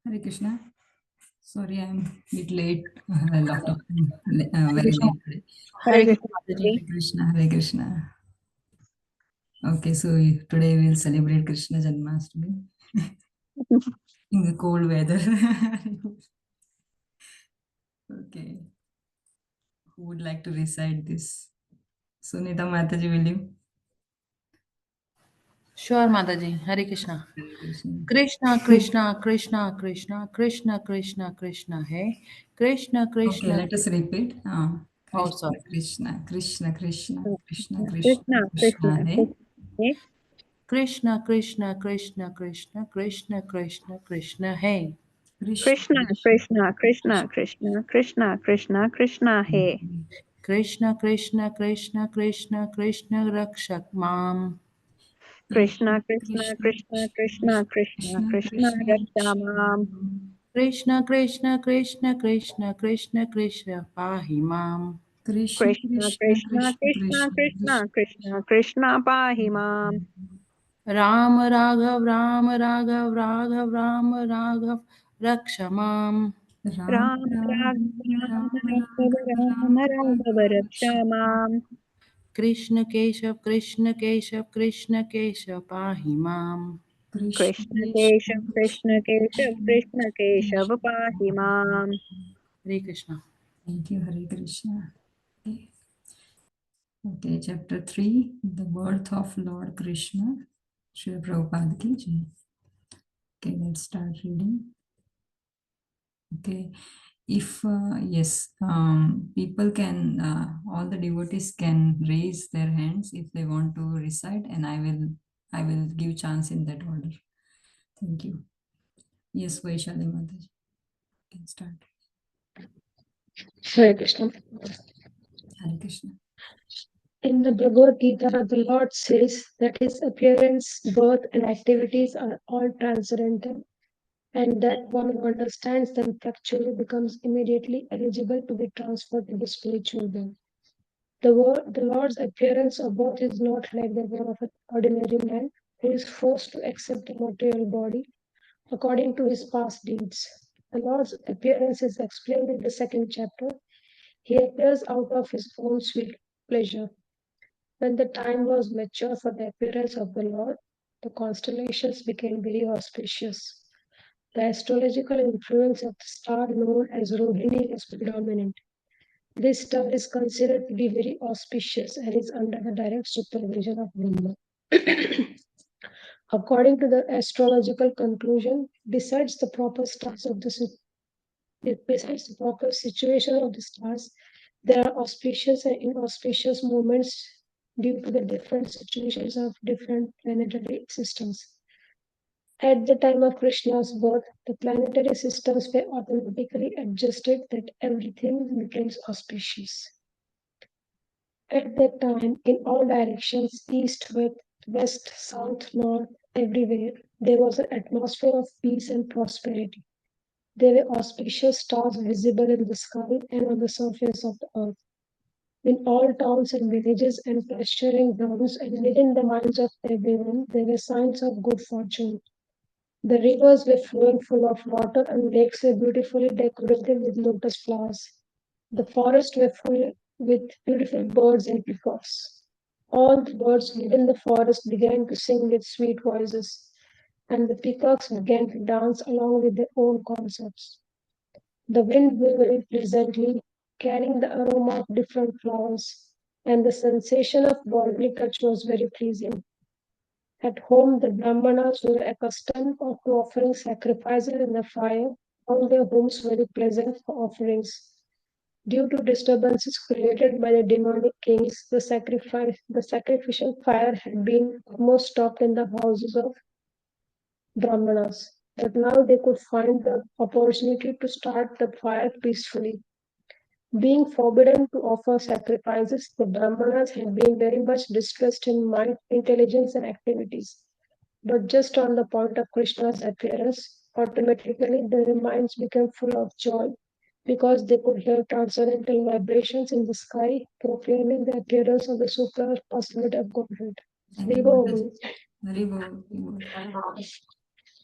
Hare Krishna. Sorry, I'm a bit late. A lot of very Krishna. late today. Hare Hare Krishna. Krishna. Hare Krishna, Hare Krishna. Okay, so today we'll celebrate Krishna Janmashtami in the cold weather. Okay, who would like to recite this? Sunita Mataji, will you? Sure, Mataji. Hare Krishna. Hare Krishna. Krishna, Krishna, Krishna, Krishna, Krishna, Krishna, Krishna, Hey. Krishna, Okay, Krishna. let us repeat. Oh, Krishna, sorry. Krishna, Krishna, Krishna, Krishna, Krishna, Krishna, Krishna, Krishna, Hey. Krishna, Krishna, Krishna, Krishna, Krishna, Krishna, Krishna, Krishna, Hey. Krishna, Krishna, Krishna, Krishna, Krishna, Krishna, Krishna, Krishna, Krishna, Hey. Krishna, Krishna, Krishna, Krishna, Krishna, Rakshak Mam. Krishna, Krishna, Krishna, Krishna, Krishna, Krishna, Krishna, Krishna, Krishna, Krishna, Rakshamam. Krishna, Krishna, Krishna, Krishna, Krishna, Krishna, Pahi Mam. Krishna, Krishna, Krishna, Krishna, Krishna, Krishna, Krishna, Krishna, Krishna, Krishna, Pahimam. Ram Raghav, Ram Raghav, Raghav, Ram Raghav, Rakshamam. Ram, Ram, Ram, Ram, Ram, Ram, Ram, Ram, Ram, Rakshamam. Krishna Keshav, Krishna Keshav, Krishna Keshav, Pahi Mam. Krishna, Krishna, Krishna, Keshav, Krishna, Krishna, Keshav, Krishna, Keshav, Pahimam. Hare Krishna. Thank you, Hare Krishna. Okay. Okay, chapter 3, the birth of Lord Krishna. Srila Prabhupada ki jai. Okay, let's start reading. Okay, if yes, people can, all the devotees can raise their hands if they want to recite, and I will give chance in that order. Thank you. Yes, Vaishali Mataji, can start. Hare Krishna. Hare Krishna. In the Bhagavad Gita, the Lord says that his appearance, birth, and activities are all transcendental, and that one who understands them factually becomes immediately eligible to be transferred to the spiritual world. The Lord's appearance or birth is not like the one of an ordinary man who is forced to accept a material body according to his past deeds. The Lord's appearance is explained in the second chapter. He appears out of his own sweet pleasure. When the time was mature for the appearance of the Lord, the constellations became very auspicious. The astrological influence of the star known as Rohini is predominant. This star is considered to be very auspicious and is under the direct supervision of Brahma. According to the astrological conclusion, besides the proper situation of the stars, there are auspicious and inauspicious movements due to the different situations of different planetary systems. At the time of Krishna's birth, the planetary systems were automatically adjusted that everything becomes auspicious. At that time, in all directions, east, west, south, north, everywhere, there was an atmosphere of peace and prosperity. There were auspicious stars visible in the sky and on the surface of the earth. In all towns and villages and pasturing grounds and within the minds of everyone, there were signs of good fortune. The rivers were flowing full of water and lakes were beautifully decorated with lotus flowers. The forests were full with beautiful birds and peacocks. All the birds within the forest began to sing with sweet voices, and the peacocks began to dance along with their own concerts. The wind blew very pleasantly, carrying the aroma of different flowers, and the sensation of bodily touch was very pleasing. At home, the Brahmanas were accustomed to offering sacrifices in the fire, found their homes very pleasant for offerings. Due to disturbances created by the demonic kings, the sacrificial fire had been almost stopped in the houses of Brahmanas. But now they could find the opportunity to start the fire peacefully. Being forbidden to offer sacrifices, the Brahmanas had been very much distressed in mind, intelligence, and activities. But just on the point of Krishna's appearance, automatically their minds became full of joy because they could hear transcendental vibrations in the sky proclaiming the appearance of the super personality of Godhead. Thank you, Mataji. Hari Bol, Hari Bol.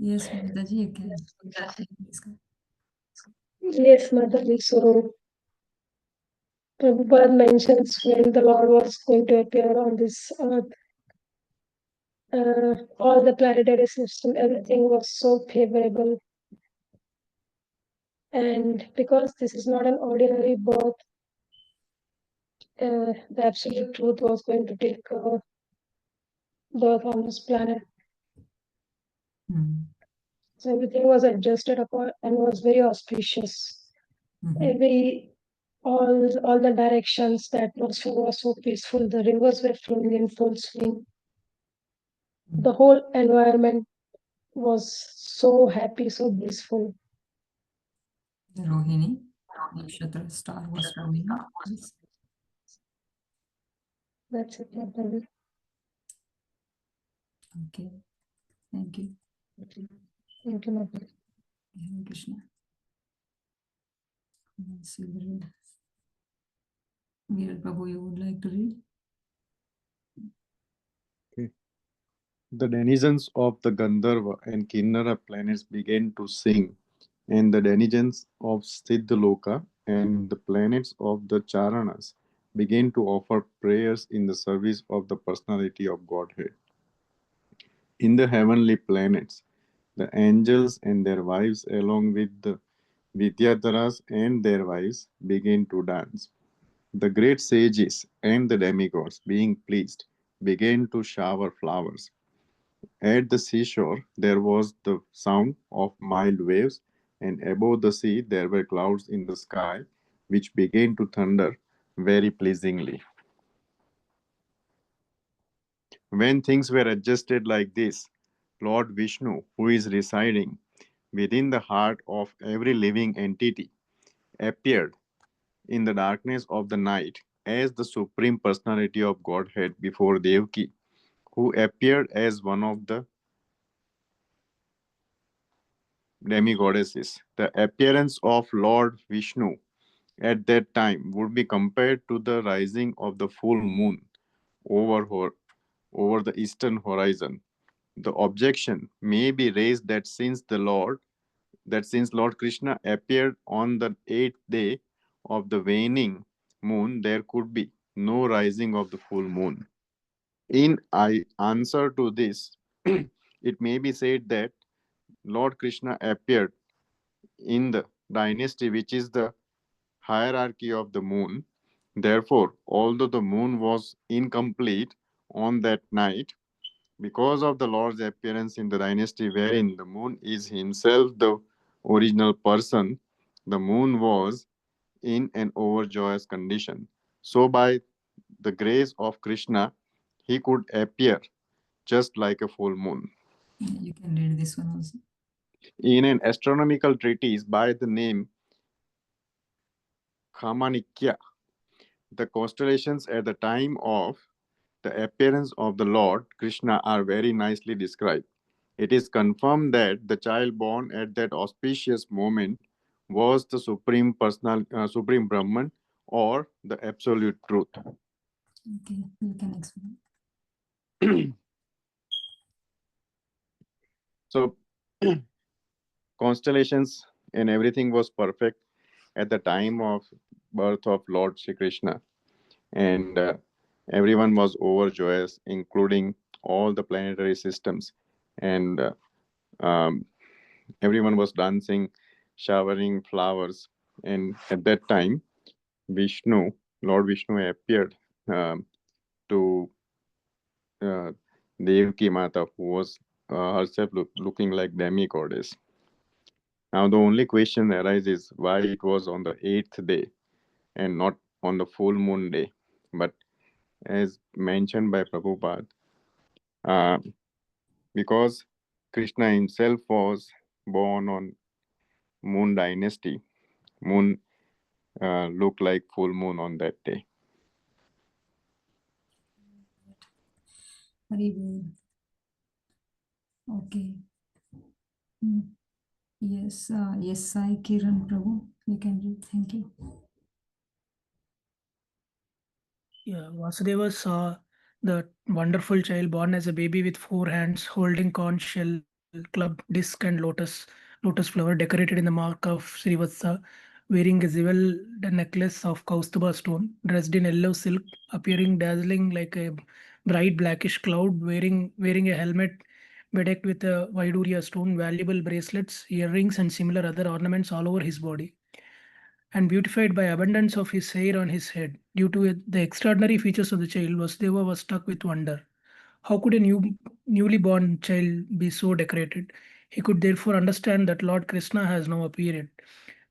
Yes, Mataji, you can. Please go. Yes, Mataji. So Prabhupada mentions when the Lord was going to appear on this earth, all the planetary system, everything was so favorable. And because this is not an ordinary birth, the absolute truth was going to take birth on this planet. Mm. So everything was adjusted upon and was very auspicious. Mhm. All the directions, the atmosphere was so peaceful, the rivers were flowing in full swing. The whole environment was so happy, so blissful. The Rohini Nakshatra star was flowing. Yes. That's it, Mataji. Okay. Thank you. Thank you, Mataji. Hare Krishna. Yes, you will read. Veer Prabhu, you would like to read? The denizens of the Gandharva and Kinnara planets began to sing, and the denizens of Siddhaloka and the planets of the Charanas began to offer prayers in the service of the personality of Godhead. In the heavenly planets, the angels and their wives, along with the Vidyadharas and their wives, began to dance. The great sages and the demigods, being pleased, began to shower flowers. At the seashore there was the sound of mild waves, and above the sea there were clouds in the sky, which began to thunder very pleasingly. When things were adjusted like this, Lord Vishnu, who is residing within the heart of every living entity, appeared in the darkness of the night as the Supreme Personality of Godhead before Devaki, who appeared as one of the demigoddesses. The appearance of Lord Vishnu at that time would be compared to the rising of the full moon over, over the eastern horizon. The objection may be raised that since Lord Krishna appeared on the eighth day of the waning moon, there could be no rising of the full moon. In answer to this, it may be said that Lord Krishna appeared in the dynasty which is the hierarchy of the moon. Therefore, although the moon was incomplete on that night, because of the Lord's appearance in the dynasty wherein the moon is himself the original person, the moon was in an overjoyous condition. So, by the grace of Krishna, he could appear just like a full moon. You can read this one also. In an astronomical treatise by the name Kamanikya, the constellations at the time of the appearance of the Lord Krishna are very nicely described. It is confirmed that the child born at that auspicious moment was the Supreme Brahman or the Absolute Truth. Okay, you can explain. So, constellations and everything was perfect at the time of birth of Lord Shri Krishna, and everyone was overjoyous, including all the planetary systems, and um, everyone was dancing, showering flowers, and at that time, Lord Vishnu appeared to uh, Devaki Mata, who was herself looking like demigoddess. Now, the only question arises why it was on the eighth day and not on the full moon day. But as mentioned by Prabhupada, uh, because Krishna himself was born on moon dynasty, moon looked like full moon on that day. Very good. Okay. Mm. Yes, yes, Sai Kiran Prabhu, you can read. Thank you. Yeah, Vasudeva saw the wonderful child born as a baby with 4 hands holding conch shell club, disc, and lotus flower decorated in the mark of Srivatsa, wearing a jeweled necklace of Kaustubha stone, dressed in yellow silk, appearing dazzling like a bright blackish cloud, wearing a helmet bedecked with a Vaiduria stone, valuable bracelets, earrings, and similar other ornaments all over his body, and beautified by abundance of his hair on his head. Due to the extraordinary features of the child, Vasudeva was struck with wonder. How could a newly born child be so decorated? He could therefore understand that Lord Krishna has now appeared,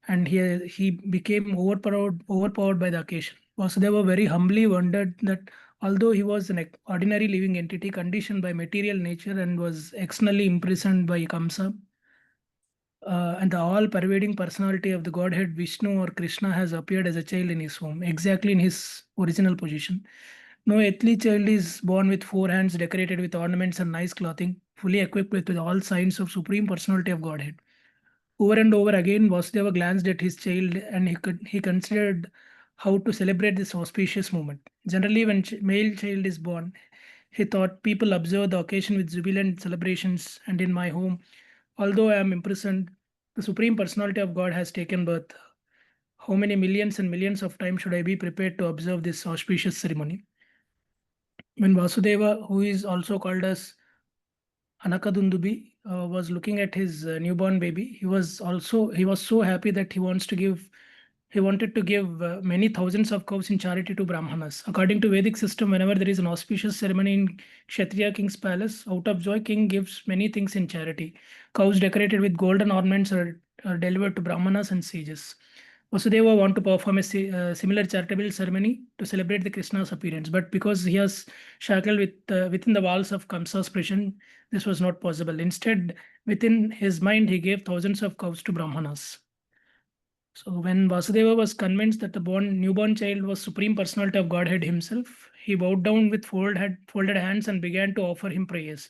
and he became overpowered by the occasion. Vasudeva very humbly wondered that although he was an ordinary living entity conditioned by material nature and was externally imprisoned by Kamsa, and the all-pervading personality of the Godhead Vishnu or Krishna has appeared as a child in his home, exactly in his original position. No earthly child is born with four hands decorated with ornaments and nice clothing, fully equipped with all signs of supreme personality of Godhead. Over and over again, Vasudeva glanced at his child and he considered how to celebrate this auspicious moment. Generally, when male child is born, he thought people observe the occasion with jubilant celebrations, and in my home, although I am imprisoned, the Supreme Personality of God has taken birth. How many millions and millions of times should I be prepared to observe this auspicious ceremony? When Vasudeva, who is also called as Anakadundubi, was looking at his newborn baby, he was so happy that he wanted to give many thousands of cows in charity to Brahmanas. According to Vedic system, whenever there is an auspicious ceremony in Kshatriya king's palace, out of joy, king gives many things in charity. Cows decorated with golden ornaments are delivered to Brahmanas and sages. Vasudeva want to perform a similar charitable ceremony to celebrate the Krishna's appearance, but because he has shackled within the walls of Kamsa's prison, this was not possible. Instead, within his mind, he gave thousands of cows to Brahmanas. So when Vasudeva was convinced that the newborn child was Supreme Personality of Godhead himself, he bowed down with folded hands and began to offer him prayers.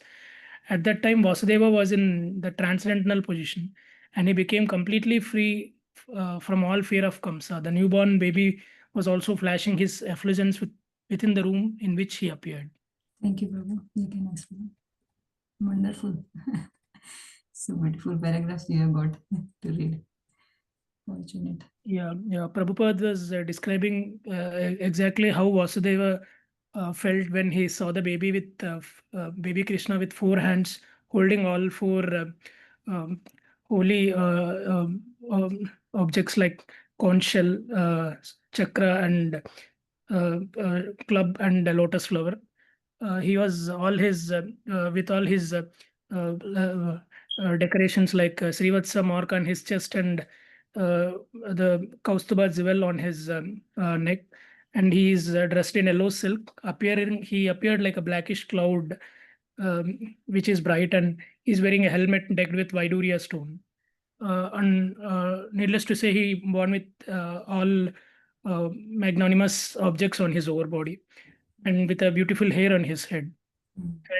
At that time, Vasudeva was in the transcendental position, and he became completely free from all fear of Kamsa. The newborn baby was also flashing his effulgence within the room in which he appeared. Thank you, Prabhu. You can explain. Wonderful. So beautiful paragraphs you have got to read. Fortunate. Yeah. Prabhupada was describing exactly how Vasudeva felt when he saw the baby baby Krishna with four hands holding all four holy objects like conch shell, chakra, and club and a lotus flower. He was all his with all his decorations like Srivatsa mark on his chest and the Kaustuba jewel on his neck, and he is dressed in yellow silk. He appeared like a blackish cloud, which is bright, and he's wearing a helmet decked with Vaiduria stone. And needless to say, he born with all magnanimous objects on his overbody, and with a beautiful hair on his head.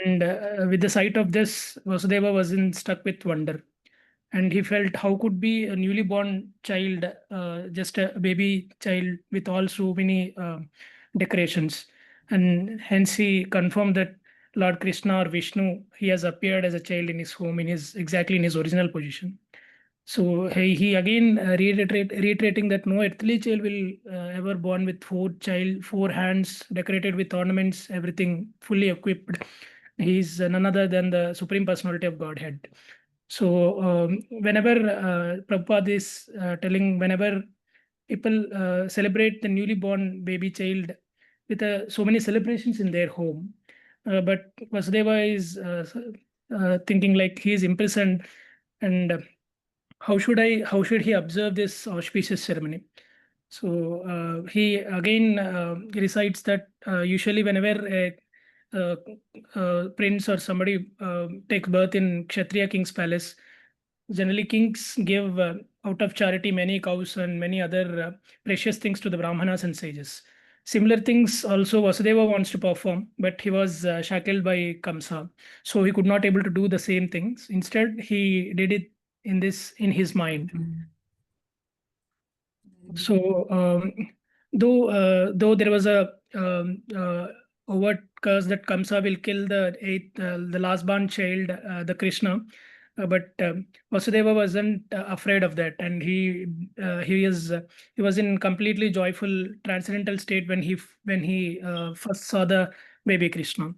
And with the sight of this, Vasudeva was stuck with wonder. And he felt how could be a newly born child, just a baby child with all so many decorations. And hence he confirmed that Lord Krishna or Vishnu, he has appeared as a child in his home, exactly in his original position. So he again reiterating that no earthly child will ever born with four hands decorated with ornaments, everything fully equipped. He is none other than the Supreme Personality of Godhead. So whenever Prabhupada is telling, whenever people celebrate the newly born baby child with so many celebrations in their home, but Vasudeva is thinking like he is imprisoned, and how should he observe this auspicious ceremony? So he again recites that usually whenever a prince or somebody takes birth in Kshatriya king's palace, generally kings give out of charity many cows and many other precious things to the brahmanas and sages. Similar things also Vasudeva wants to perform, but he was shackled by Kamsa, so he could not able to do the same things. Instead, he did it in his mind. So though there was a overt curse that Kamsa will kill the last born child, the Krishna, but Vasudeva wasn't afraid of that, and he was in completely joyful transcendental state when he first saw the baby Krishna.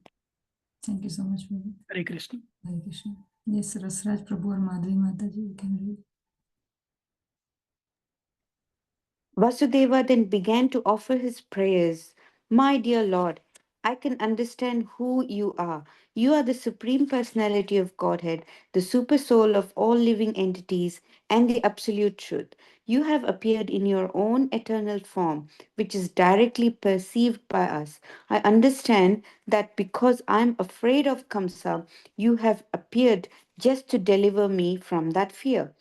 Thank you so much, Baby. Hare Krishna. Hare Krishna. Yes, Rasraj Prabhu or Madhuri Mataji, you can read. Vasudeva then began to offer his prayers. My dear Lord, I can understand who you are. You are the Supreme Personality of Godhead, the super soul of all living entities, and the absolute truth. You have appeared in your own eternal form, which is directly perceived by us. I understand that because I am afraid of Kamsa, you have appeared just to deliver me from that fear.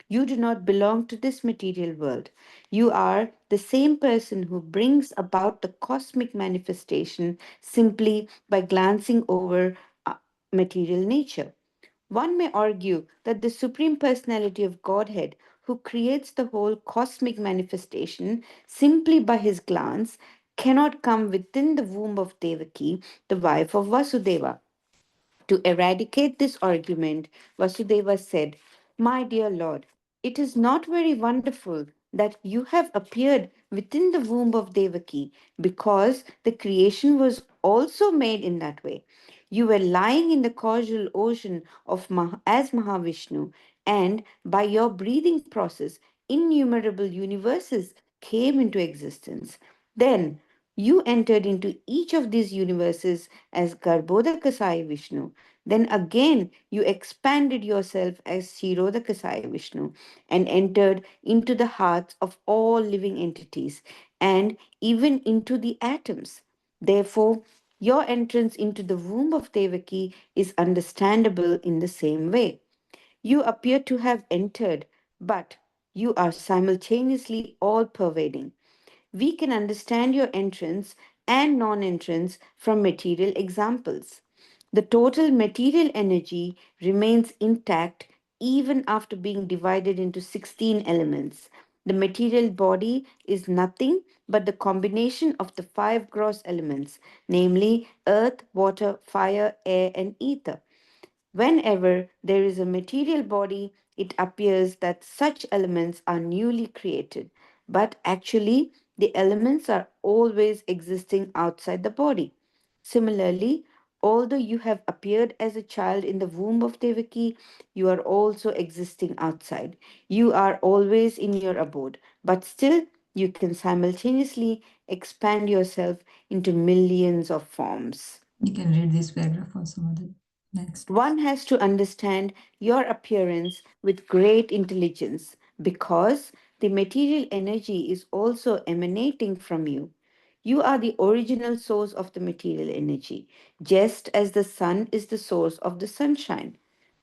You do not belong to this material world. You are the same person who brings about the cosmic manifestation simply by glancing over material nature. One may argue that the Supreme Personality of Godhead, who creates the whole cosmic manifestation simply by his glance, cannot come within the womb of Devaki, the wife of Vasudeva. To eradicate this argument, Vasudeva said, My dear Lord, it is not very wonderful that you have appeared within the womb of Devaki because the creation was also made in that way. You were lying in the causal ocean of as Mahavishnu, and by your breathing process, innumerable universes came into existence. Then you entered into each of these universes as Garbhodakasai Vishnu. Then again, you expanded yourself as Kshirodakasai Vishnu and entered into the hearts of all living entities and even into the atoms. Therefore, your entrance into the womb of Devaki is understandable in the same way. You appear to have entered, but you are simultaneously all pervading. We can understand your entrance and non entrance from material examples. The total material energy remains intact even after being divided into 16 elements. The material body is nothing but the combination of the five gross elements, namely earth, water, fire, air, and ether. Whenever there is a material body, it appears that such elements are newly created, but actually, the elements are always existing outside the body. Similarly, although you have appeared as a child in the womb of Devaki, you are also existing outside. You are always in your abode, but still, you can simultaneously expand yourself into millions of forms. You can read this paragraph also, Madhuri. Next. One has to understand your appearance with great intelligence because the material energy is also emanating from you. You are the original source of the material energy, just as the sun is the source of the sunshine.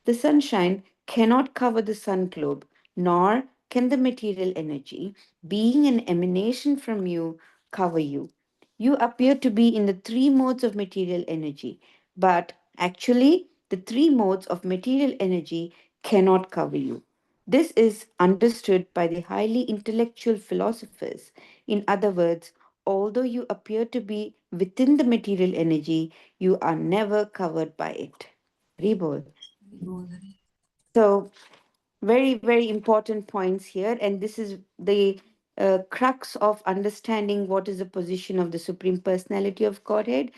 The sunshine cannot cover the sun globe, nor can the material energy, being an emanation from you, cover you. You appear to be in the three modes of material energy, but actually, the three modes of material energy cannot cover you. This is understood by the highly intellectual philosophers. In other words, although you appear to be within the material energy, you are never covered by it. Rebol. So, very, very important points here. And this is the crux of understanding what is the position of the Supreme Personality of Godhead.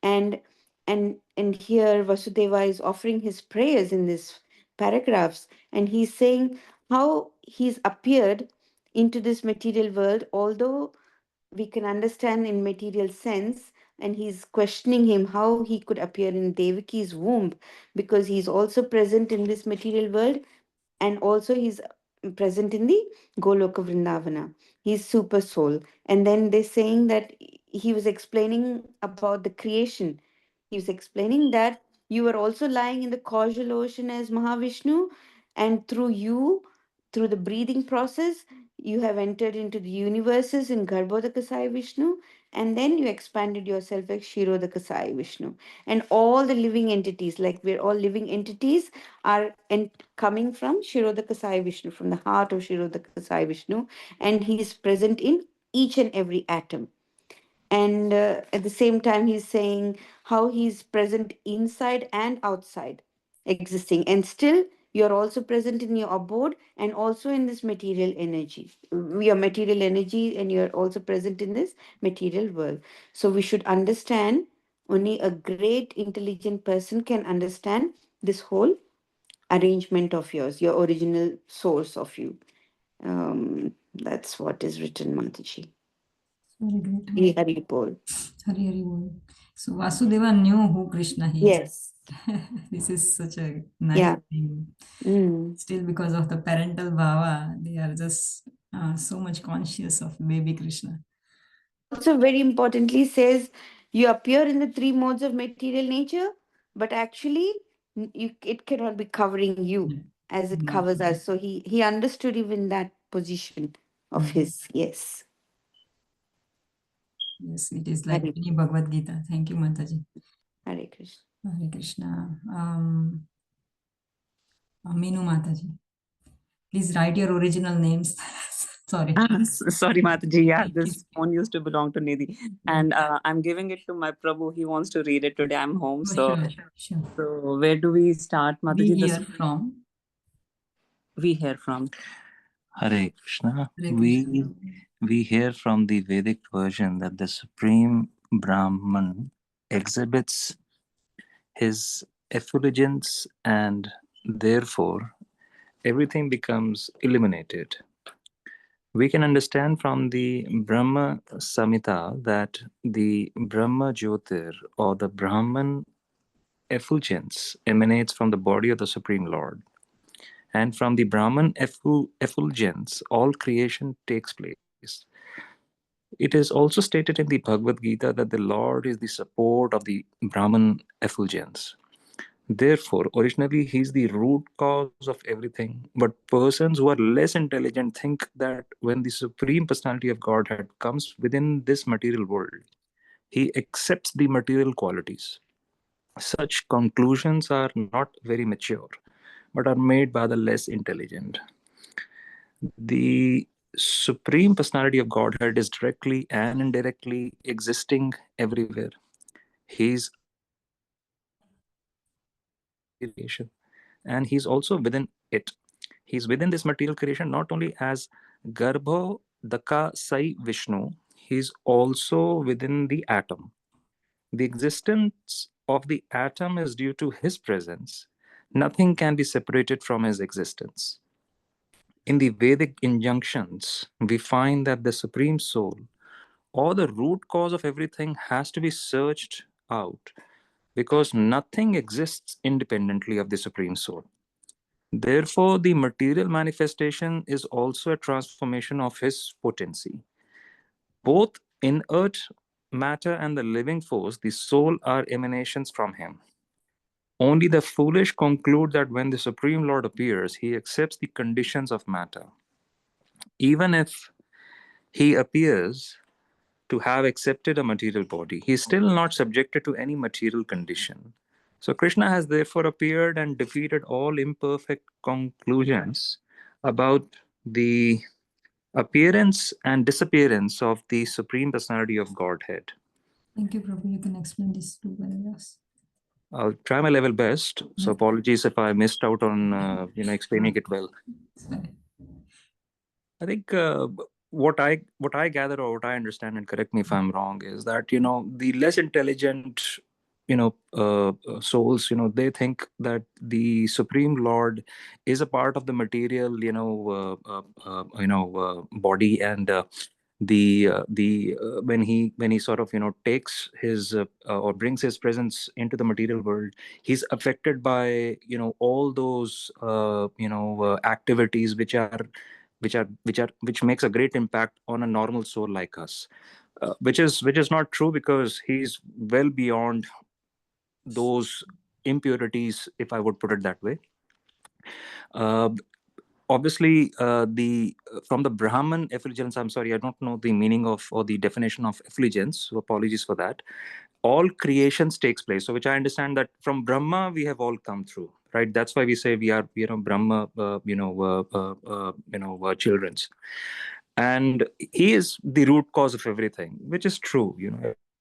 And and here Vasudeva is offering his prayers in these paragraphs, and he's saying how he's appeared into this material world, although we can understand in material sense, and he's questioning him how he could appear in Devaki's womb because he's also present in this material world and also he's present in the Goloka Vrindavana. He's super soul. And then they're saying that he was explaining about the creation. He was explaining that you were also lying in the causal ocean as Mahavishnu, and through you, through the breathing process, you have entered into the universes in Garbhodakasai Vishnu, and then you expanded yourself as Kshirodakasai Vishnu. And all the living entities, like we're all living entities, are coming from Shirodakasai Vishnu, from the heart of Shirodakasai Vishnu, and he is present in each and every atom. And at the same time, he's saying how he's present inside and outside existing. And still, You're also present in your abode and also in this material energy. Your material energy, and you're also present in this material world. So we should understand, only a great intelligent person can understand this whole arrangement of yours, your original source of you. That's what is written, Mataji. Very great. Hari Hari Bol. Hari Hari Bol. So Vasudeva knew who Krishna is. Yes. This is such a nice Yeah. thing. Mm. Still, because of the parental bhava, they are just so much conscious of baby Krishna. Also, very importantly, says you appear in the three modes of material nature, but actually, it cannot be covering you Yeah. as it Yeah. covers us. So he understood even that position of his. Yes. Yes, it is like Hare, mini Bhagavad Gita. Thank you, Mataji. Hare Krishna. Hare Krishna. Meenu Mataji. Please write your original names. Sorry. Sorry, Mataji. Yeah, Thank this phone used to belong to Nidhi. And I'm giving it to my Prabhu. He wants to read it today. I'm home. So, Sure. so where do we start, We Mataji? hear from. We hear from. Hare Krishna. Hare Krishna. We hear from the Vedic version that the Supreme Brahman exhibits his effulgence and therefore everything becomes illuminated. We can understand from the Brahma Samhita that the Brahma Jyotir or the Brahman effulgence emanates from the body of the Supreme Lord. And from the Brahman effulgence, all creation takes place. It is also stated in the Bhagavad Gita that the Lord is the support of the Brahman effulgence. Therefore, originally, he is the root cause of everything. But persons who are less intelligent think that when the Supreme Personality of Godhead comes within this material world, he accepts the material qualities. Such conclusions are not very mature, but are made by the less intelligent. The Supreme Personality of Godhead is directly and indirectly existing everywhere. He's creation, and he's also within it. He's within this material creation not only as Garbho Daka Sai Vishnu, he's also within the atom. The existence of the atom is due to his presence. Nothing can be separated from his existence. In the Vedic injunctions, we find that the Supreme Soul, or the root cause of everything, has to be searched out because nothing exists independently of the Supreme Soul. Therefore, the material manifestation is also a transformation of his potency. Both inert matter and the living force, the soul, are emanations from him. Only the foolish conclude that when the Supreme Lord appears, he accepts the conditions of matter. Even if he appears to have accepted a material body, he is still not subjected to any material condition. So Krishna has therefore appeared and defeated all imperfect conclusions about the appearance and disappearance of the Supreme Personality of Godhead. Thank you, Prabhu. You can explain these two paragraphs. I'll try my level best. So apologies if I missed out on explaining it well. Sorry. I think what I gather or what I understand, and correct me if I'm wrong, is that the less intelligent souls, they think that the Supreme Lord is a part of the material body, and when he sort of takes his or brings his presence into the material world, he's affected by all those activities which makes a great impact on a normal soul like us, which is not true, because he's well beyond those impurities, if I would put it that way. Obviously, the from the Brahman effulgence, I'm sorry, I don't know the meaning of or the definition of effulgence, so apologies for that. All creations takes place, so which I understand that from Brahma we have all come through, right? That's why we say we are Brahma children's, and he is the root cause of everything, which is true.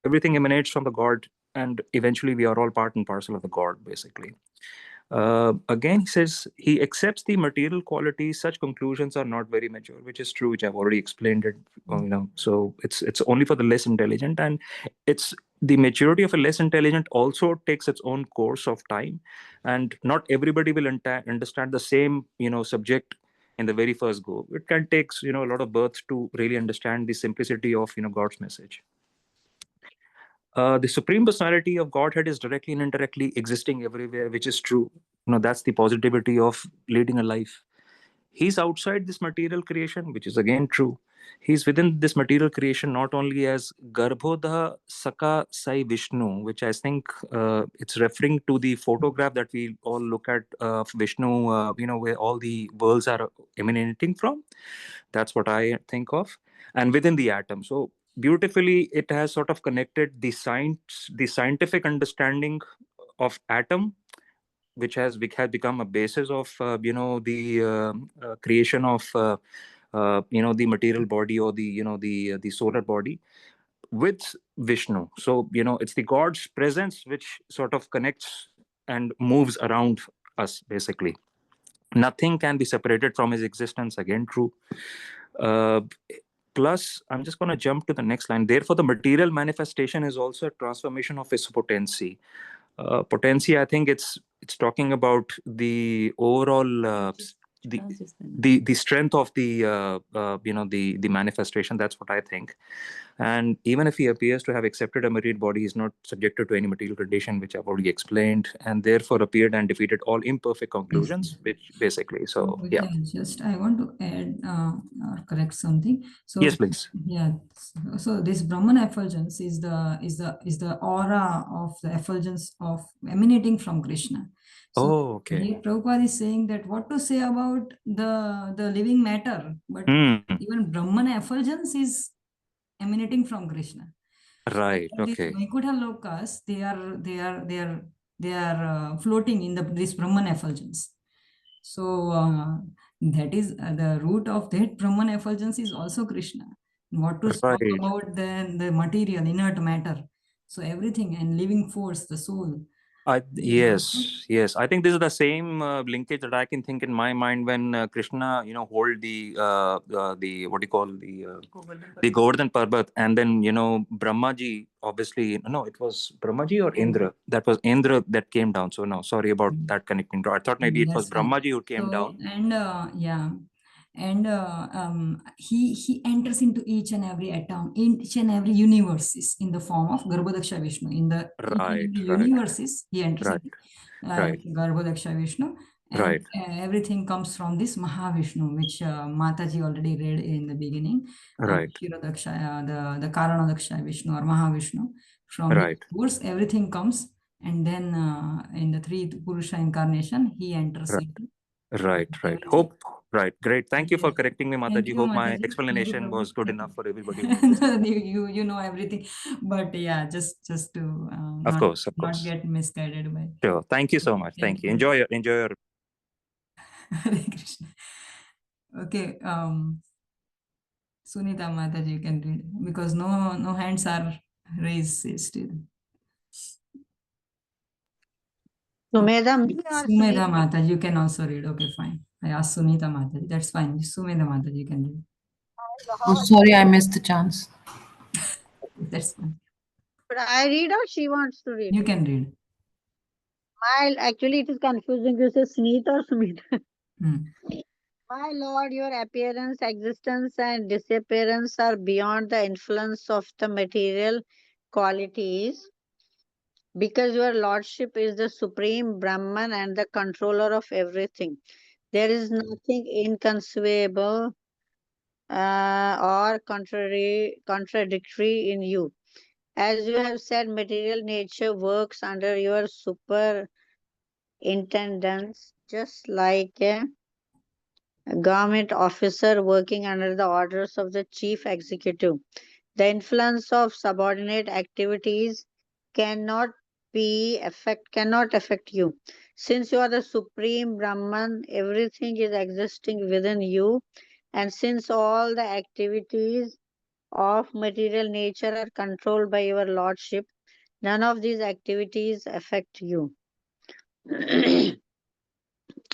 Everything emanates from the God, and eventually we are all part and parcel of the God, basically. Again, he says he accepts the material qualities. Such conclusions are not very mature, which is true, which I've already explained it. So it's only for the less intelligent, and it's the maturity of a less intelligent also takes its own course of time, and not everybody will understand the same subject in the very first go. It can take a lot of births to really understand the simplicity of God's message. The supreme personality of Godhead is directly and indirectly existing everywhere, which is true. That's the positivity of leading a life. He's outside this material creation, which is again true. He's within this material creation not only as Garbhodha Saka Sai Vishnu, which I think it's referring to the photograph that we all look at of Vishnu, where all the worlds are emanating from. That's what I think of. And within the atom. So beautifully, it has sort of connected the scientific understanding of atom, which has become a basis of the creation of the material body, or the solar body, with Vishnu. So it's the God's presence which sort of connects and moves around us, basically. Nothing can be separated from his existence, again true. Plus, I'm just going to jump to the next line. Therefore, the material manifestation is also a transformation of his potency. Potency, I think it's talking about the overall the strength of the the manifestation. That's what I think. And even if he appears to have accepted a material body, he's not subjected to any material condition, which I've already explained, and therefore appeared and defeated all imperfect conclusions, which basically, so yeah. Just I want to add or correct something. So Yes, please. yeah, so this Brahman effulgence is the aura of the effulgence of emanating from Krishna. So Okay. here Prabhupada is saying that what to say about the living matter, but even Brahman effulgence is emanating from Krishna. Right. So these Okay. Vaikuntha lokas, they are floating in this Brahman effulgence. So that is the root of that Brahman effulgence is also Krishna. What to talk about the material, inert matter. So everything and living force, the soul. Yes. I think this is the same linkage that I can think in my mind when Krishna, hold the what do you call the Govardhan Parbat, and then Brahmaji, obviously no, it was Brahmaji or Indra. That was Indra that came down. So no, sorry about that connecting. I thought maybe it was Brahmaji who came down. And he enters into each and every atom, each and every universes in the form of Garbhodaksha Vishnu. In the universes, he enters into like Garbhodaksha Vishnu, and everything comes from this Mahavishnu, which Mataji already read in the beginning. Kshirodaksha, the Karanadaksha Vishnu or Mahavishnu. From his source, everything comes, and then in the three Purusha incarnation, he enters into. Right. Hope. Right. Great. Thank you for correcting me, Mataji. Hope my explanation was good enough for everybody. you know everything, but yeah, just to of course. not get misguided by. Sure. Thank you so much. Thank you. Enjoy your. Hare Krishna. Okay. Sunita Mataji, you can read because no hands are raised still. Sumedha Mataji, you can also read. Okay, fine. I asked Sunita Mataji. That's fine. Sumedha Mataji, you can read. Oh, sorry, I missed the chance. That's fine. Should I read or she wants to read? You can read. Actually, it is confusing. You say Sneet or Sumit. My Lord, your appearance, existence, and disappearance are beyond the influence of the material qualities, because your Lordship is the supreme Brahman and the controller of everything. There is nothing inconceivable or contradictory in you. As you have said, material nature works under your superintendence, just like a government officer working under the orders of the chief executive. The influence of subordinate activities cannot affect you. Since you are the supreme Brahman, everything is existing within you, and since all the activities of material nature are controlled by your Lordship, none of these activities affect you.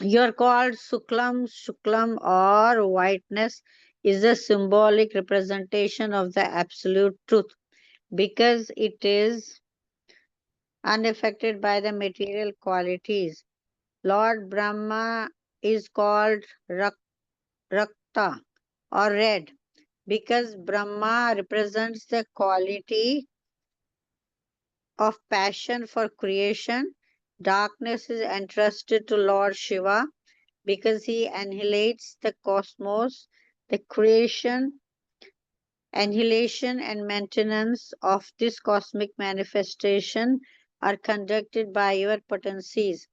You are called Suklam. Shuklam or whiteness is a symbolic representation of the absolute truth because it is unaffected by the material qualities. Lord Brahma is called Rakta or red because Brahma represents the quality of passion for creation. Darkness is entrusted to Lord Shiva because he annihilates the cosmos. The creation, annihilation, and maintenance of this cosmic manifestation are conducted by your potencies.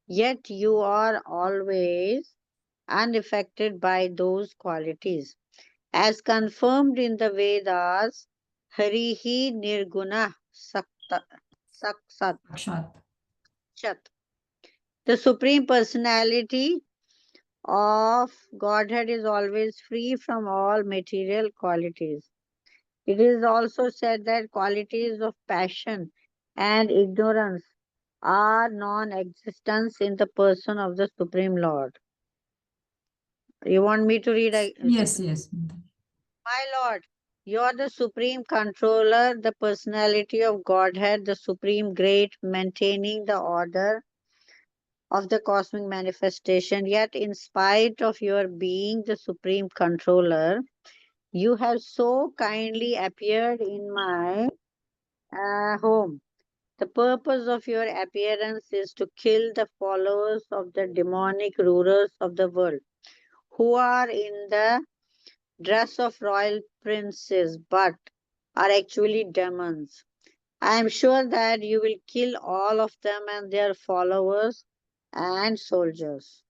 Yet you are always unaffected by those qualities. As confirmed in the Vedas, Harihi Nirguna Saksat. Akshat. The Supreme Personality of Godhead is always free from all material qualities. It is also said that qualities of passion and ignorance are non-existence in the person of the Supreme Lord. You want me to read? Yes, yes. My Lord, you are the supreme controller, the personality of Godhead, the supreme great, maintaining the order of the cosmic manifestation. Yet, in spite of your being the supreme controller, you have so kindly appeared in my home. The purpose of your appearance is to kill the followers of the demonic rulers of the world, who are in the dress of royal princes but are actually demons. I am sure that you will kill all of them and their followers and soldiers.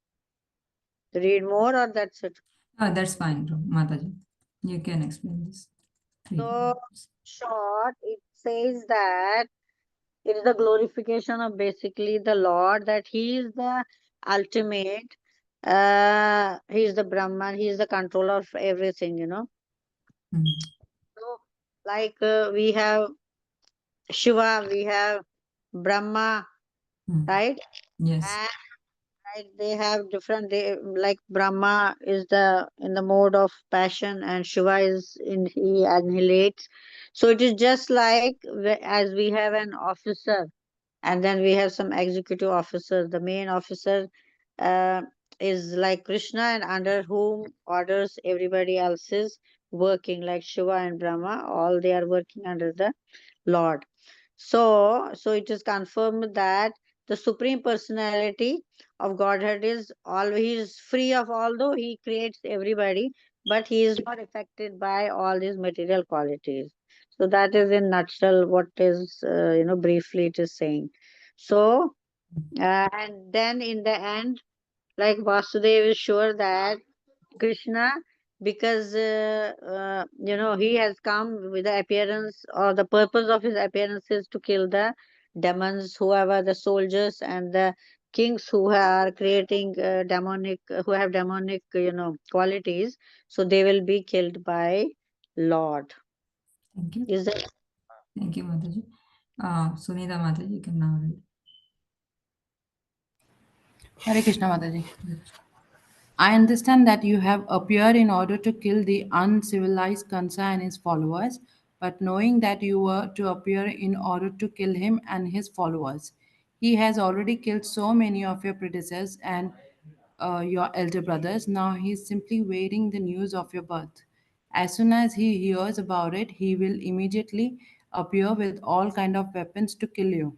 Read more or that's it? That's fine, bro. Mataji. You can explain this. So, short, it says that it is the glorification of basically the Lord, that He is the ultimate, He is the Brahman, He is the controller of everything, you know. So, like we have Shiva, we have Brahma, right? Yes. And right, they have different. They like Brahma is the in the mode of passion, and Shiva is in he annihilates. So it is just like as we have an officer, and then we have some executive officers. The main officer uh, is like Krishna, and under whom orders everybody else is working, like Shiva and Brahma. All they are working under the Lord. So it is confirmed that the Supreme Personality of Godhead is always free of, although He creates everybody, but He is not affected by all these material qualities. So that is in nutshell what is, briefly it is saying. So, and then in the end, like Vasudev is sure that Krishna, because he has come with the appearance, or the purpose of his appearance is to kill the demons, whoever the soldiers and the kings who are creating demonic, who have demonic, qualities. So they will be killed by Lord. Thank you. Is that? Thank you, Mataji. Sunita Mataji, you can now read. Hare Krishna Mataji. I understand that you have appeared in order to kill the uncivilized Kansa and his followers, but knowing that you were to appear in order to kill him and his followers. He has already killed so many of your predecessors and your elder brothers. Now he is simply waiting the news of your birth. As soon as he hears about it, he will immediately appear with all kind of weapons to kill you.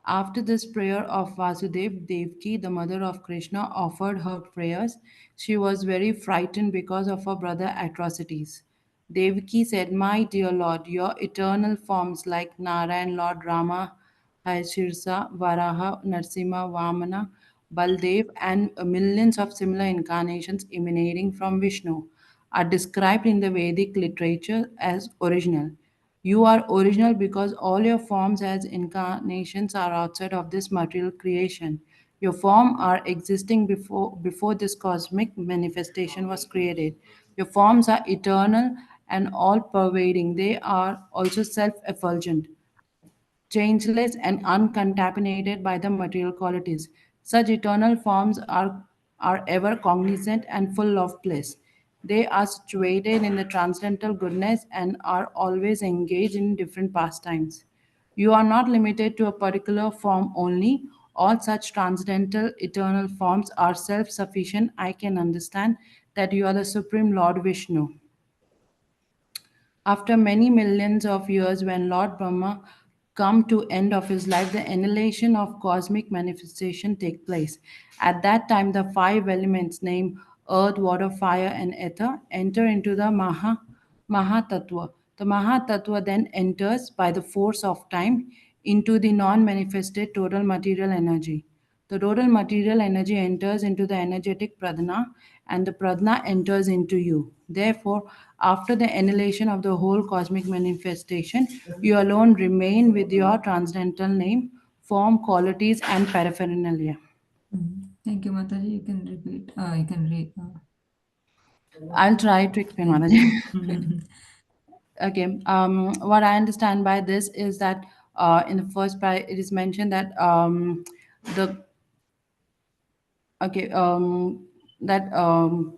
After this prayer of Vasudev, Devaki, the mother of Krishna, offered her prayers. She was very frightened because of her brother's atrocities. Devaki said, "My dear Lord, your eternal forms like Narayan, Lord Rama, Shirsa, Varaha, Narsimha, Vamana, Baldev, and millions of similar incarnations emanating from Vishnu are described in the Vedic literature as original. You are original because all your forms as incarnations are outside of this material creation. Your form are existing before this cosmic manifestation was created. Your forms are eternal and all pervading. They are also self-effulgent, changeless and uncontaminated by the material qualities. Such eternal forms are ever cognizant and full of bliss. They are situated in the transcendental goodness and are always engaged in different pastimes. You are not limited to a particular form only. All such transcendental eternal forms are self sufficient. I can understand that you are the Supreme Lord Vishnu. After many millions of years, when Lord Brahma come to end of his life, the annihilation of cosmic manifestation take place. At that time, the five elements named earth, water, fire, and ether enter into the Mahatattva. The Mahatattva then enters by the force of time into the non-manifested total material energy. The total material energy enters into the energetic pradhana, and the pradhana enters into you. Therefore, after the annihilation of the whole cosmic manifestation, you alone remain with your transcendental name, form, qualities, and paraphernalia. Thank you, Mataji. You can repeat. You can read. I'll try to explain, Mataji. Okay. What I understand by this is that in the first part, it is mentioned that the okay that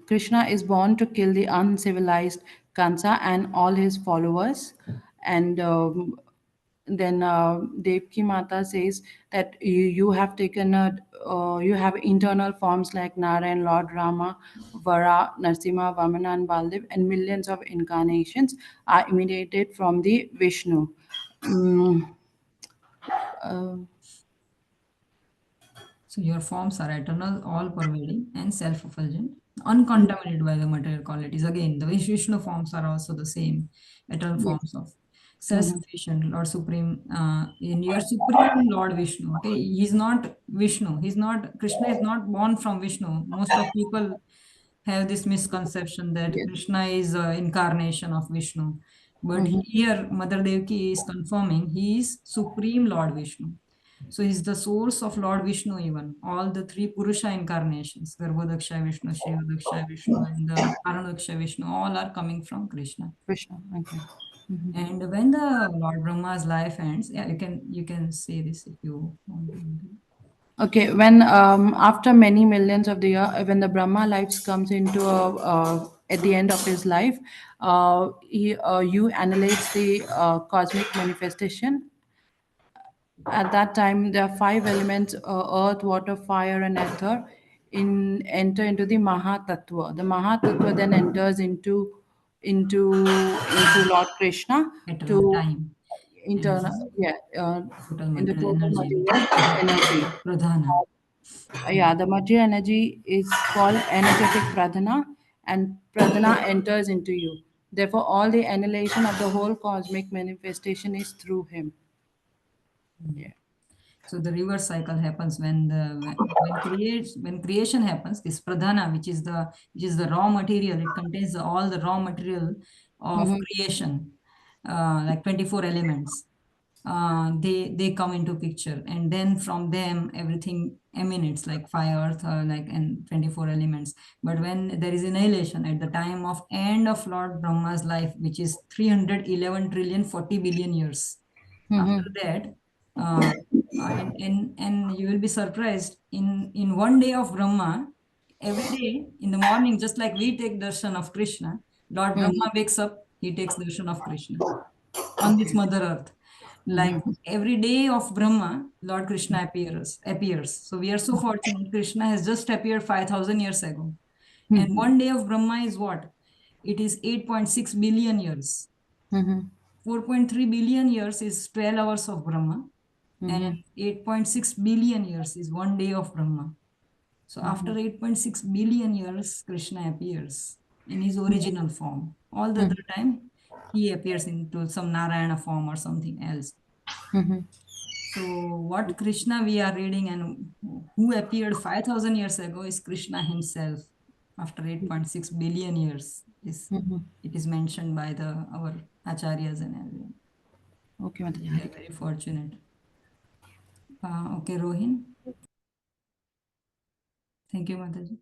Krishna is born to kill the uncivilized Kansa and all his followers, and then Devki Mata says that you have taken you have internal forms like Narayan, Lord Rama, Vara, Narsimha, Vamana, and Baldev, and millions of incarnations are imitated from the Vishnu. Mm, uh, So your forms are eternal, all-pervading, and self-effulgent, uncontaminated by the material qualities. Again, the Vishnu forms are also the same, eternal yes. forms of self-sufficient, Lord Supreme, in your Supreme Lord Vishnu. Okay, he's not Vishnu. He's not Krishna. Is not born from Vishnu. Most of people have this misconception that Yes. Krishna is an incarnation of Vishnu. But Mhm. here, Mother Devki is confirming he is Supreme Lord Vishnu. So he's the source of Lord Vishnu even. All the three Purusha incarnations, Garbhodaksha Vishnu, Shivadaksha Vishnu, and the Karanaksha Vishnu, all are coming from Krishna. Krishna. Okay. Mhm. And when the Lord Brahma's life ends, yeah, you can say this if you want to. Okay, when after many millions of the year, when the Brahma lives comes into at the end of his life, you analyze the cosmic manifestation. At that time, there are five elements: earth, water, fire, and ether. Enter into the Mahatattva. The Mahatattva then enters into Lord Krishna Eternal to time. And this internal, is yeah, total in the material total energy, which material is energy. Pradhana. Yeah, the material energy is called energetic pradhana, and pradhana enters into you. Therefore, all the annihilation of the whole cosmic manifestation is through him. Yeah. So the reverse cycle happens when creation happens. This pradhana, which is the raw material, it contains all the raw material of Mm-hmm. creation, like 24 elements. They come into picture, and then from them everything emanates, like fire, earth, like and 24 elements. But when there is annihilation at the time of end of Lord Brahma's life, which is 311 trillion 40 billion years, after Mm-hmm. that, uh, and you will be surprised, in one day of Brahma, every day in the morning, just like we take darshan of Krishna, Lord Mm-hmm. Brahma wakes up, he takes darshan of Krishna on this Okay. Mother Earth. Like Mm-hmm. every day of Brahma, Lord Krishna appears. So we are so fortunate. Krishna has just appeared 5,000 years ago. And Mm-hmm. one day of Brahma is what? It is 8.6 billion years. Mm-hmm. 4.3 billion years is 12 hours of Brahma. And Mm-hmm. 8.6 billion years is one day of Brahma. So after 8.6 billion years, Krishna appears in his original form. All the other time, he appears into some Narayana form or something else. Mm-hmm. So what Krishna we are reading and who appeared 5,000 years ago is Krishna himself after 8.6 billion years. Mm-hmm. It is mentioned by our acharyas and everyone. Okay, Mataji. We are very fortunate. Okay, Rohin. Thank you, Mataji.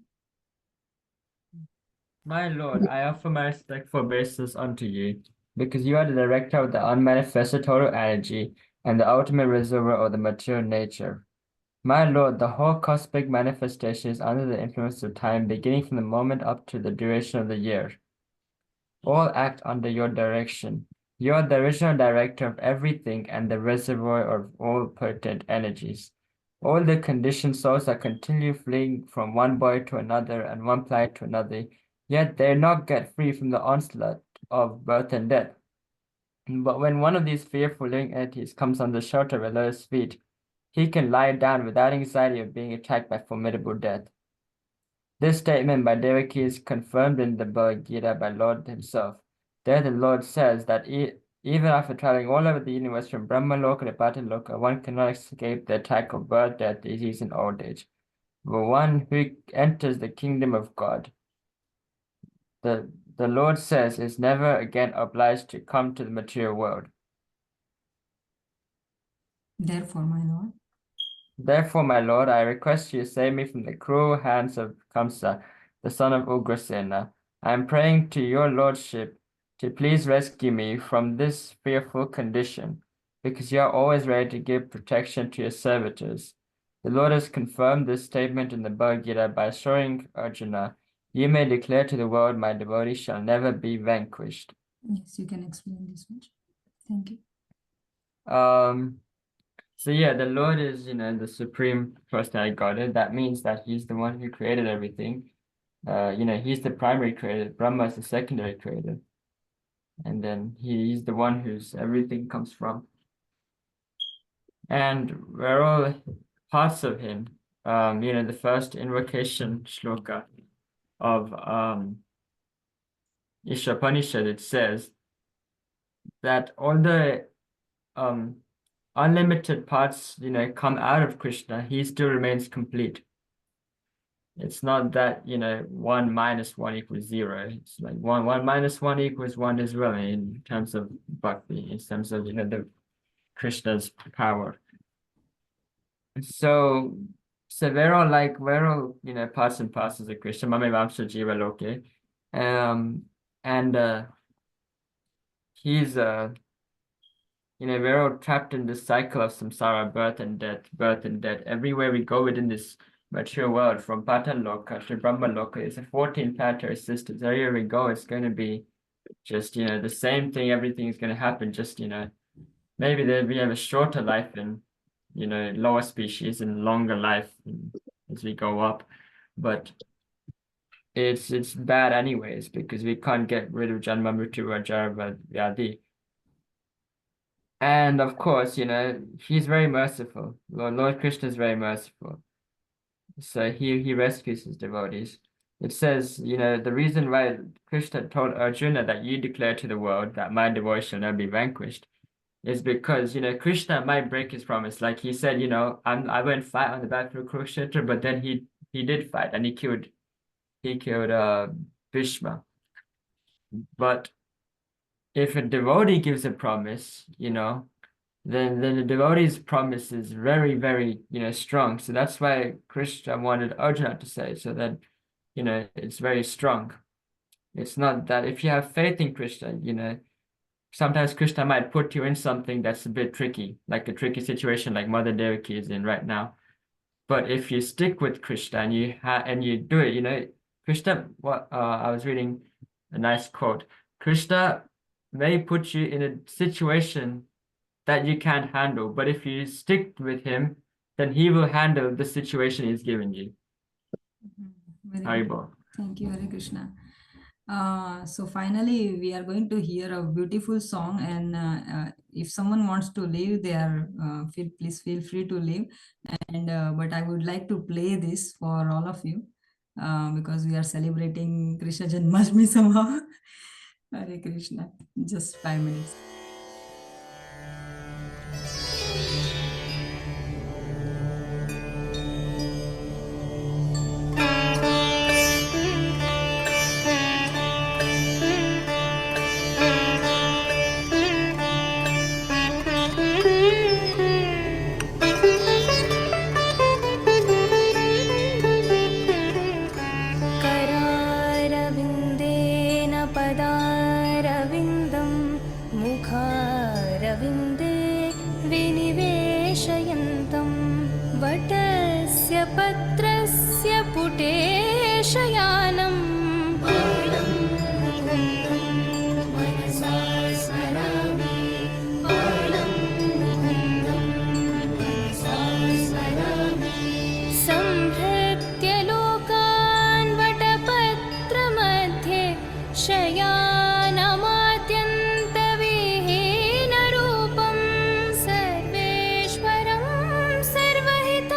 My lord, I offer my respect for obeisance unto you, because you are the director of the unmanifested total energy and the ultimate reservoir of the material nature. My Lord, the whole cosmic manifestation is under the influence of time, beginning from the moment up to the duration of the year. All act under your direction. You are the original director of everything and the reservoir of all potent energies. All the conditioned souls are continually fleeing from one boy to another and one planet to another, yet they not get free from the onslaught of birth and death. But when one of these fearful living entities comes under shelter of a lotus feet, he can lie down without anxiety of being attacked by formidable death. This statement by Devaki is confirmed in the Bhagavad Gita by Lord himself. There the Lord says that even after traveling all over the universe from Brahmaloka to Pataloka, one cannot escape the attack of birth, death, disease, and old age. But one who enters the kingdom of God, the Lord says, is never again obliged to come to the material world. Therefore, my Lord, Therefore, my Lord, I request you to save me from the cruel hands of Kamsa, the son of Ugrasena. I am praying to your lordship to please rescue me from this fearful condition, because you are always ready to give protection to your servitors. The Lord has confirmed this statement in the Bhagavad Gita by assuring Arjuna, you may declare to the world, my devotee shall never be vanquished. yes, you can explain this much. Thank you. So yeah, the Lord is, the supreme personality Godhead. That means that he's the one who created everything. He's the primary creator. Brahma is the secondary creator. And then he's the one whose everything comes from. And we're all parts of him. The first invocation shloka of Ishapanishad, it says that all the unlimited parts, come out of Krishna, he still remains complete. It's not that, 1 minus 1 equals 0. It's like 1 minus 1 equals 1 as well in terms of bhakti, in terms of, the Krishna's power. So we're all, parts and parcels of Krishna. Mame Vamsa Jiva Loke. And he's, we're all trapped in this cycle of samsara, birth and death. Everywhere we go within this material world, from Pataloka to Brahmaloka, it's a 14 planetary systems. Everywhere we go, it's going to be just, the same thing. Everything is going to happen. Just, maybe we have a shorter life in, lower species and longer life as we go up. But it's bad anyways, because we can't get rid of Janma Mrityu Jara Vyadi. And of course, he's very merciful. Lord Krishna is very merciful. So he rescues his devotees. It says, the reason why Krishna told Arjuna that you declare to the world that my devotees shall never be vanquished is because, Krishna might break his promise. Like he said, I won't fight on the battlefield of Kurukshetra, but then he did fight and he killed Bhishma. But if a devotee gives a promise, then the devotee's promise is very, very, strong. So that's why Krishna wanted Arjuna to say, so that, it's very strong. It's not that if you have faith in Krishna, sometimes Krishna might put you in something that's a bit tricky, like a tricky situation like Mother Devaki is in right now. But if you stick with Krishna and you do it, Krishna, I was reading a nice quote. Krishna may put you in a situation that you can't handle, but if you stick with him, then he will handle the situation he's given you. Very good. Haribol. Thank you, Hare Krishna. So finally, we are going to hear a beautiful song, and if someone wants to leave, they are please feel free to leave. And but I would like to play this for all of you because we are celebrating Krishna Janmashtami somehow. Hare Krishna. Just 5 minutes. करारविन्देन पदारविन्दं मुखारविन्दे विनिवेशयन्तं what पत्रस्य पुटे शयानम् संहृत्य लोकान् वटपत्रमध्ये शयानमाद्यन्तविहीनरूपं सर्वेश्वरं सर्वहितावतारम्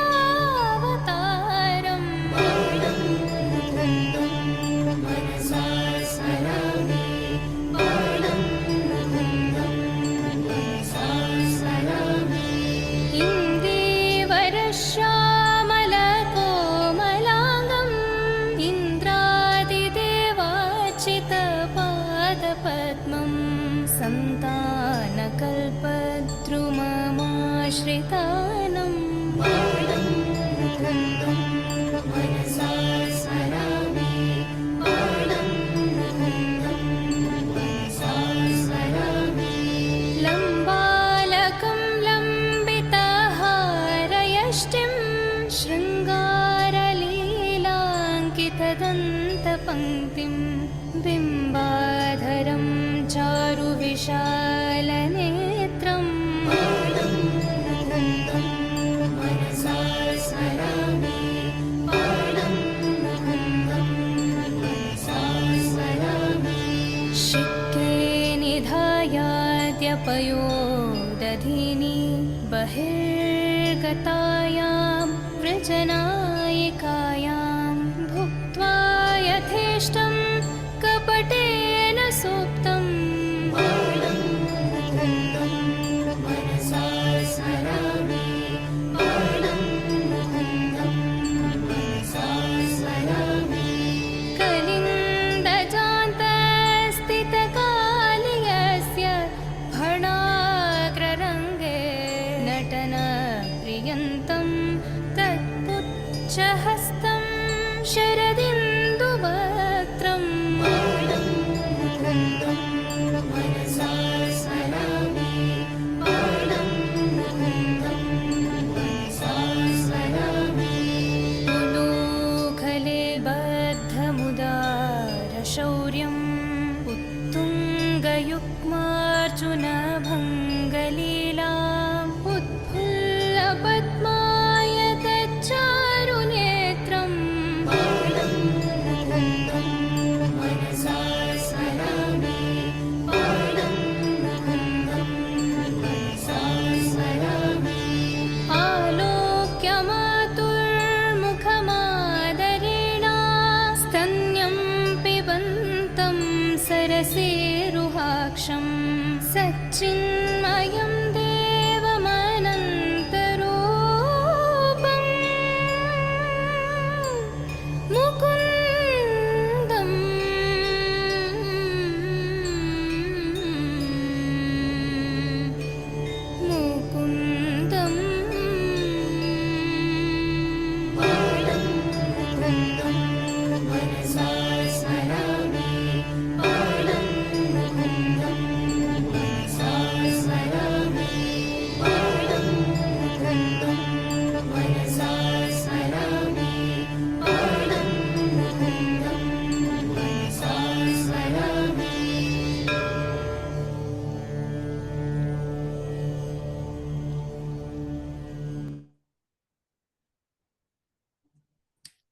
इन्दीवरश्यामलकोमलाङ्गम् इन्द्रादिदेवार्चितपादपद्मं सन्तानकल्पद्रुममाश्रितानम् लम्बालकं लम्बितहारयष्टिं शृङ्गारलीलाङ्कितदन्तपङ्क्तिं बिम्बाधरं चारुविशालनेत्रम् शिक्के निधायाद्यपयोदधिनी बहिर्गतायां वृजनायिकायां भुक्त्वा यथेष्टं कपटेन सूक्तम् कलिन्दजान्तस्थितकालियस्य फणाग्ररङ्गे नटनप्रियन्तं तत्पुच्छहस्तं शरदिन्दुवक्त्रम् उलूखले बद्धमुदारशौर्यम् उत्तुङ्गयुग्मार्जुनभङ्गलीलाम् उत्फुल्लपद्मायतच्चारुनेत्रम् आलोक्यमातुर्मुखमादरेण स्तन्यं पिबन्तं सरसेरुहाक्षं सच्चिन्मयं देवमनन्तरूपम् मुकुन्दम् मुकुन्दम्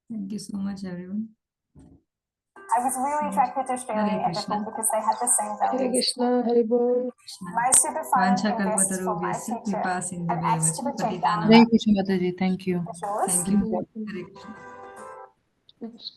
Thank you so much, everyone. I was really attracted to Australia Hare at the Krishna. time because they had the same Hare values. Krishna, Hare Bol. My super fun invests for my Vanchakalpatarubhyasya teacher kripa and sindhubhyeva acts to cha protect patitanam. our Hare Krishna Mataji, thank you. shores. Thank you. Hare Krishna. Yes.